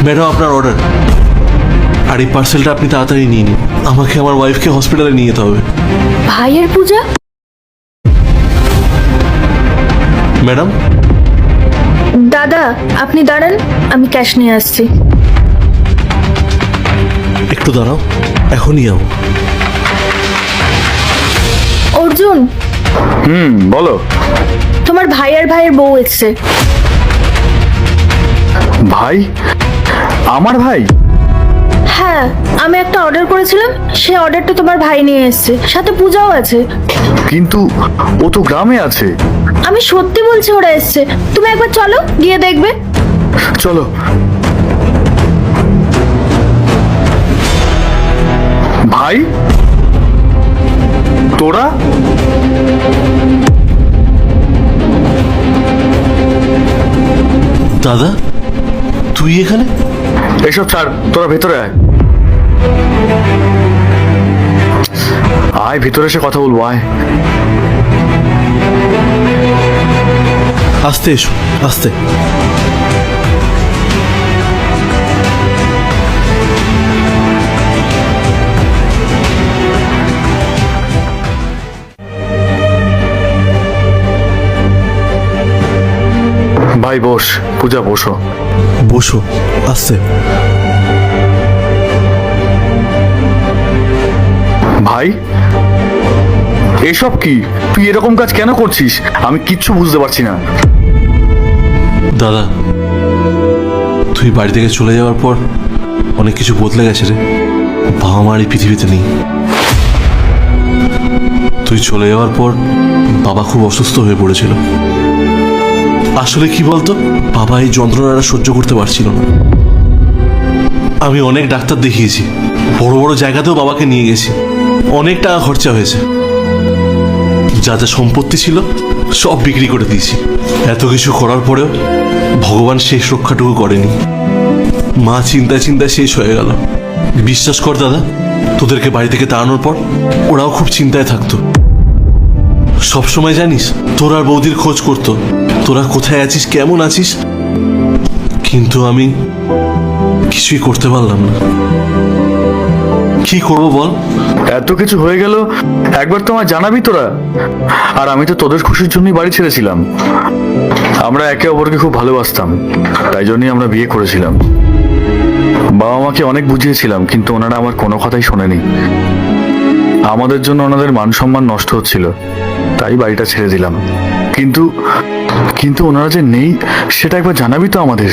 Madam, আপনার order. আর এই পার্সেলটা আপনি তাড়াতাড়ি নিয়ে নিন, আমাকে আমার ওয়াইফকে হসপিটালে নিয়ে যেতে হবে। ভাইয়ের পূজা? ম্যাডাম, দাদা আপনি দাঁড়ান, আমি ক্যাশ নিয়ে আসছি। একটু দাঁড়াও, এখনই যাবো। অর্জুন, বলো। তোমার ভাই আর ভাইয়ের বউ এসছে। ভাই? আমার ভাই? হ্যাঁ, আমি একটা অর্ডার করেছিলাম, সে অর্ডারটা তোমার ভাই নিয়ে এসছে, সাথে পূজাও আছে। কিন্তু ও তো গ্রামে আছে। আমি সত্যি বলছি, ওরা এসছে। তুমি একবার চলো, গিয়ে দেখবে। চলো। ভাই, তোরা? দাদা, তুই এখানে? এসব ছাড়, তোরা ভেতরে আয়। আয় ভিতরে এসে কথা বলবো, আয়। আস্তে এসো, আস্তে। ভাই বস, পূজা বসো। বসো, আস্তে। ভাই, এসব কি? তুই এরকম কাজ কেন করছিস? আমি কিচ্ছু বুঝতে পারছি না। দাদা, তুই বাড়ি থেকে চলে যাওয়ার পর অনেক কিছু বদলে গেছে রে। বাবা মা আর এই পৃথিবীতে নেই। তুই চলে যাওয়ার পর বাবা খুব অসুস্থ হয়ে পড়েছিল। আসলে কি বলতো, বাবা এই যন্ত্রণাটা সহ্য করতে পারছিল না। আমি অনেক ডাক্তার দেখিয়েছি, বড় বড় জায়গাতেও বাবাকে নিয়ে গেছি, অনেক টাকা খরচা হয়েছে। যা যা সম্পত্তি ছিল সব বিক্রি করে দিয়েছি। এত কিছু করার পরেও ভগবান শেষ রক্ষাটুকু করেনি। মা চিন্তায় চিন্তায় শেষ হয়ে গেল। বিশ্বাস কর দাদা, তোদেরকে বাড়ি থেকে তাড়ানোর পর ওরাও খুব চিন্তায় থাকতো। সবসময় জানিস তোর আর বৌদির খোঁজ করতো, তোরা কোথায় আছিস, কেমন আছিস। কিন্তু আমি কিছুই করতে পারলাম না। কি করবো বল? এত কিছু হয়ে গেল, একবার তো আমায় জানাবি তোরা। আর আমি তো তোদের খুশির জন্যই বাড়ি ছেড়েছিলাম। আমরা একে অপরকে খুব ভালোবাসতাম, তাই জন্যই আমরা বিয়ে করেছিলাম। বাবা মাকে অনেক বুঝিয়েছিলাম, কিন্তু ওনারা আমার কোনো কথাই শোনেনি। আমাদের জন্য ওনাদের মান সম্মান নষ্ট হচ্ছিল, তাই বাড়িটা ছেড়ে দিলাম। কিন্তু কিন্তু ওনারা যে নেই, সেটা একবার জানাবি তো আমাদের।